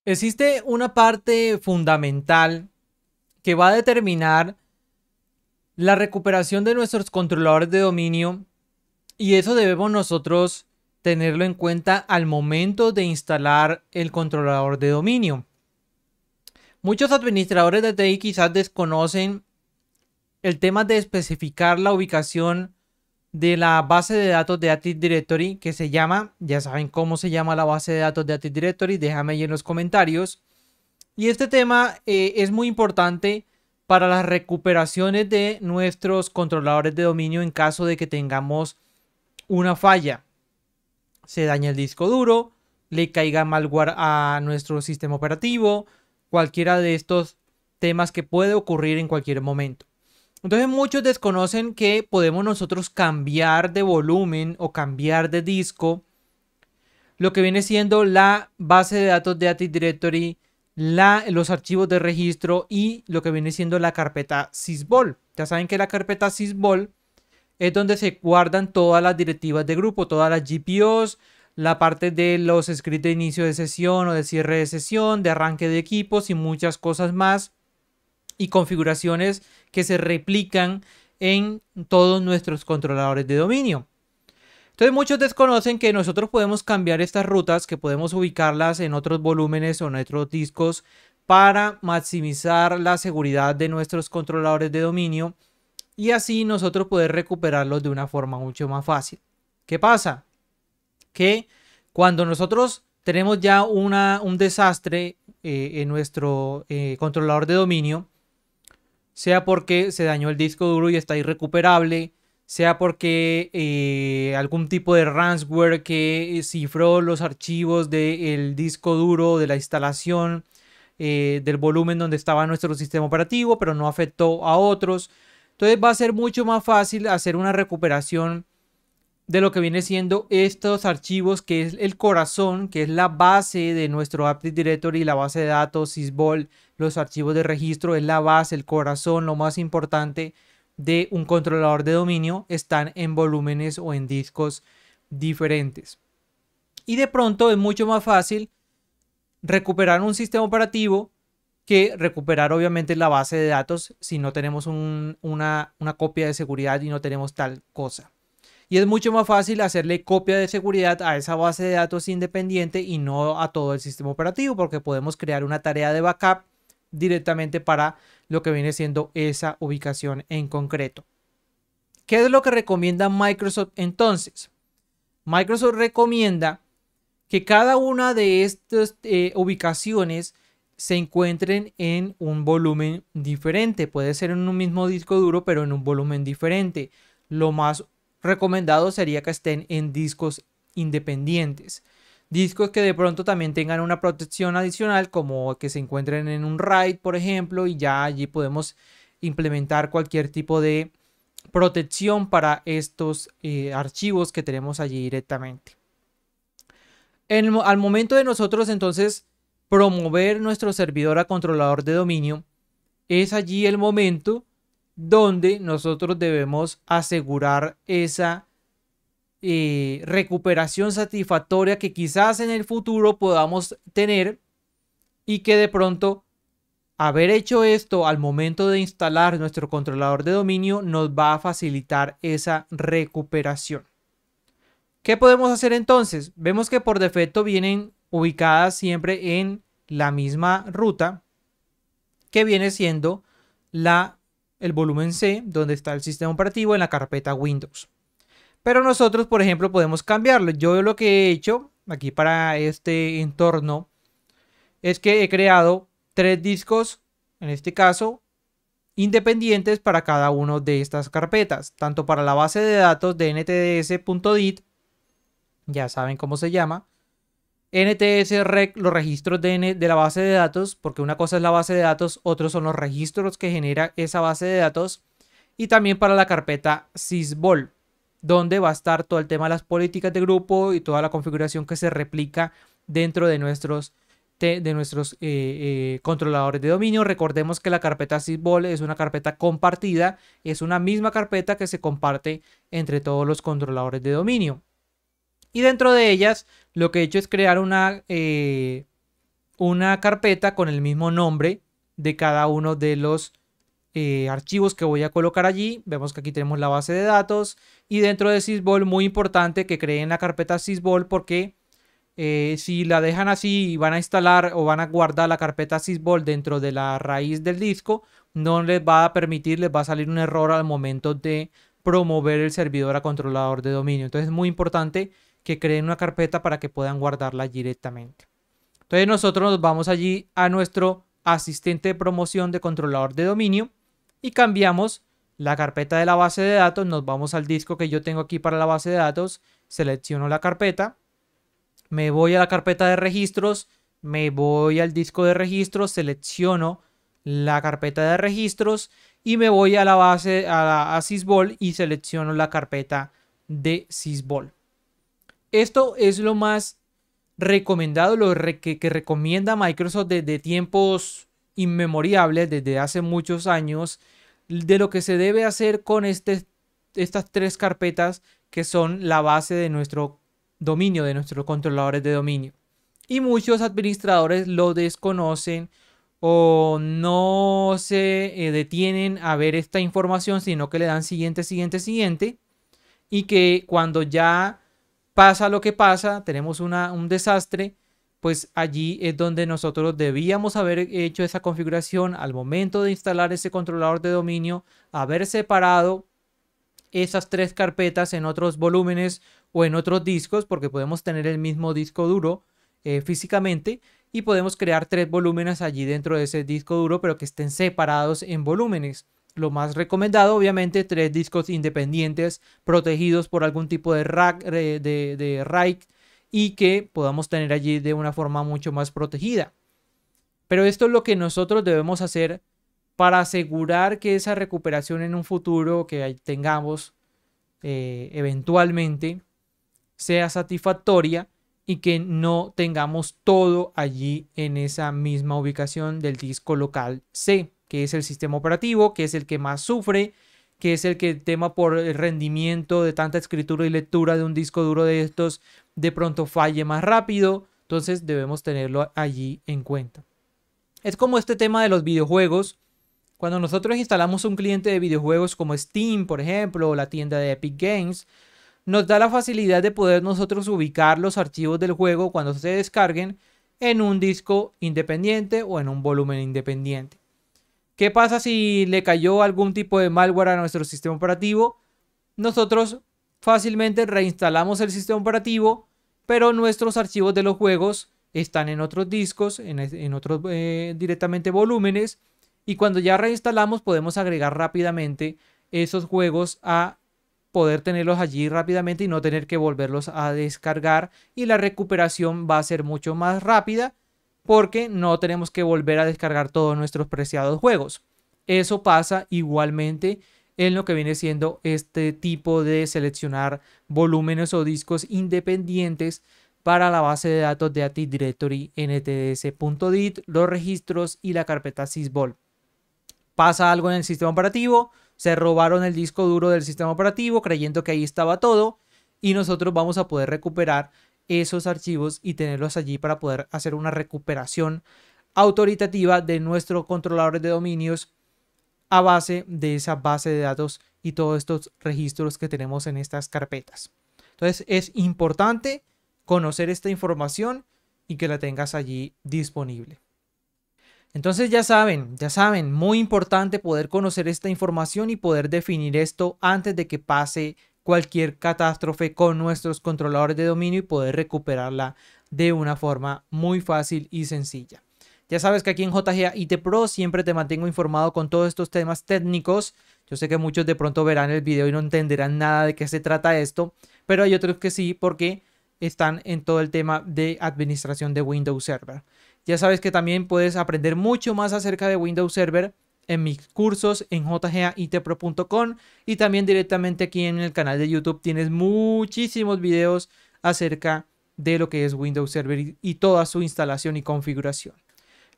Existe una parte fundamental que va a determinar la recuperación de nuestros controladores de dominio, y eso debemos nosotros tenerlo en cuenta al momento de instalar el controlador de dominio. Muchos administradores de TI quizás desconocen el tema de especificar la ubicación de la base de datos de Active Directory, que se llama, ya saben cómo se llama la base de datos de Active Directory, déjame ahí en los comentarios. Y este tema es muy importante para las recuperaciones de nuestros controladores de dominio en caso de que tengamos una falla. Se daña el disco duro, le caiga malware a nuestro sistema operativo, cualquiera de estos temas que puede ocurrir en cualquier momento. Entonces muchos desconocen que podemos nosotros cambiar de volumen o cambiar de disco lo que viene siendo la base de datos de Active Directory, los archivos de registro y lo que viene siendo la carpeta sysvol. Ya saben que la carpeta sysvol es donde se guardan todas las directivas de grupo, todas las GPOs, la parte de los scripts de inicio de sesión o de cierre de sesión, de arranque de equipos y muchas cosas más, y configuraciones que se replican en todos nuestros controladores de dominio. Entonces muchos desconocen que nosotros podemos cambiar estas rutas, que podemos ubicarlas en otros volúmenes o en otros discos para maximizar la seguridad de nuestros controladores de dominio y así nosotros poder recuperarlos de una forma mucho más fácil. ¿Qué pasa? Que cuando nosotros tenemos ya un desastre en nuestro controlador de dominio, sea porque se dañó el disco duro y está irrecuperable, sea porque algún tipo de ransomware que cifró los archivos del disco duro, de la instalación, del volumen donde estaba nuestro sistema operativo, pero no afectó a otros. Entonces va a ser mucho más fácil hacer una recuperación de lo que viene siendo estos archivos, que es el corazón, que es la base de nuestro Active Directory, la base de datos, sysvol, los archivos de registro, es la base, el corazón, lo más importante de un controlador de dominio, están en volúmenes o en discos diferentes. Y de pronto es mucho más fácil recuperar un sistema operativo que recuperar obviamente la base de datos si no tenemos una copia de seguridad y no tenemos tal cosa. Y es mucho más fácil hacerle copia de seguridad a esa base de datos independiente y no a todo el sistema operativo, porque podemos crear una tarea de backup directamente para lo que viene siendo esa ubicación en concreto. ¿Qué es lo que recomienda Microsoft entonces? Microsoft recomienda que cada una de estas ubicaciones se encuentren en un volumen diferente. Puede ser en un mismo disco duro, pero en un volumen diferente. Lo más recomendado sería que estén en discos independientes. Discos que de pronto también tengan una protección adicional, como que se encuentren en un RAID, por ejemplo, y ya allí podemos implementar cualquier tipo de protección para estos archivos que tenemos allí directamente. Al momento de nosotros entonces promover nuestro servidor a controlador de dominio, es allí el momento donde nosotros debemos asegurar esa recuperación satisfactoria que quizás en el futuro podamos tener, y que de pronto haber hecho esto al momento de instalar nuestro controlador de dominio nos va a facilitar esa recuperación. ¿Qué podemos hacer entonces? Vemos que por defecto vienen ubicadas siempre en la misma ruta, que viene siendo el volumen C, donde está el sistema operativo en la carpeta Windows. Pero nosotros, por ejemplo, podemos cambiarlo. Yo lo que he hecho aquí para este entorno es que he creado 3 discos, en este caso, independientes para cada una de estas carpetas, tanto para la base de datos de ntds.dit, ya saben cómo se llama, NTS-REC, los registros de la base de datos, porque una cosa es la base de datos, otros son los registros que genera esa base de datos, y también para la carpeta sysvol, donde va a estar todo el tema de las políticas de grupo y toda la configuración que se replica dentro de nuestros controladores de dominio. Recordemos que la carpeta sysvol es una carpeta compartida, es una misma carpeta que se comparte entre todos los controladores de dominio. Y dentro de ellas, lo que he hecho es crear una carpeta con el mismo nombre de cada uno de los archivos que voy a colocar allí. Vemos que aquí tenemos la base de datos y dentro de Sysvol, muy importante que creen la carpeta Sysvol porque si la dejan así y van a instalar o van a guardar la carpeta Sysvol dentro de la raíz del disco, no les va a permitir, les va a salir un error al momento de promover el servidor a controlador de dominio. Entonces es muy importante que creen una carpeta para que puedan guardarla directamente. Entonces nosotros nos vamos allí a nuestro asistente de promoción de controlador de dominio y cambiamos la carpeta de la base de datos. Nos vamos al disco que yo tengo aquí para la base de datos, selecciono la carpeta, me voy a la carpeta de registros, me voy al disco de registros, selecciono la carpeta de registros y me voy a la base a Sysvol y selecciono la carpeta de Sysvol. Esto es lo más recomendado, que recomienda Microsoft desde tiempos inmemorables, desde hace muchos años, de lo que se debe hacer con estas tres carpetas que son la base de nuestro dominio, de nuestros controladores de dominio. Y muchos administradores lo desconocen o no se detienen a ver esta información, sino que le dan siguiente, siguiente, siguiente. Y que cuando ya pasa lo que pasa, tenemos un desastre, pues allí es donde nosotros debíamos haber hecho esa configuración al momento de instalar ese controlador de dominio, haber separado esas tres carpetas en otros volúmenes o en otros discos, porque podemos tener el mismo disco duro físicamente y podemos crear tres volúmenes allí dentro de ese disco duro, pero que estén separados en volúmenes. Lo más recomendado, obviamente, tres discos independientes protegidos por algún tipo de RAID y que podamos tener allí de una forma mucho más protegida. Pero esto es lo que nosotros debemos hacer para asegurar que esa recuperación en un futuro que tengamos eventualmente sea satisfactoria y que no tengamos todo allí en esa misma ubicación del disco local C, que es el sistema operativo, que es el que más sufre, que es el que tema por el rendimiento de tanta escritura y lectura de un disco duro de estos de pronto falle más rápido. Entonces debemos tenerlo allí en cuenta. Es como este tema de los videojuegos. Cuando nosotros instalamos un cliente de videojuegos como Steam, por ejemplo, o la tienda de Epic Games, nos da la facilidad de poder nosotros ubicar los archivos del juego cuando se descarguen en un disco independiente o en un volumen independiente. ¿Qué pasa si le cayó algún tipo de malware a nuestro sistema operativo? Nosotros fácilmente reinstalamos el sistema operativo, pero nuestros archivos de los juegos están en otros discos, en otros directamente volúmenes, y cuando ya reinstalamos podemos agregar rápidamente esos juegos a poder tenerlos allí rápidamente y no tener que volverlos a descargar, y la recuperación va a ser mucho más rápida porque no tenemos que volver a descargar todos nuestros preciados juegos. Eso pasa igualmente en lo que viene siendo este tipo de seleccionar volúmenes o discos independientes para la base de datos de Active Directory ntds.dit, los registros y la carpeta Sysvol. Pasa algo en el sistema operativo, se robaron el disco duro del sistema operativo creyendo que ahí estaba todo y nosotros vamos a poder recuperar esos archivos y tenerlos allí para poder hacer una recuperación autoritativa de nuestros controladores de dominios a base de esa base de datos y todos estos registros que tenemos en estas carpetas. Entonces es importante conocer esta información y que la tengas allí disponible. Entonces ya saben, muy importante poder conocer esta información y poder definir esto antes de que pase cualquier catástrofe con nuestros controladores de dominio y poder recuperarla de una forma muy fácil y sencilla. Ya sabes que aquí en JGA IT Pro siempre te mantengo informado con todos estos temas técnicos. Yo sé que muchos de pronto verán el video y no entenderán nada de qué se trata esto, pero hay otros que sí, porque están en todo el tema de administración de Windows Server. Ya sabes que también puedes aprender mucho más acerca de Windows Server en mis cursos en jgaitpro.com y también directamente aquí en el canal de YouTube tienes muchísimos videos acerca de lo que es Windows Server y toda su instalación y configuración.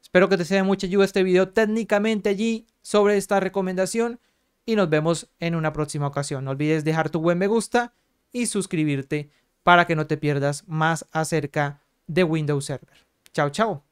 Espero que te sea de mucha ayuda este video técnicamente allí sobre esta recomendación y nos vemos en una próxima ocasión. No olvides dejar tu buen me gusta y suscribirte para que no te pierdas más acerca de Windows Server. Chao, chao.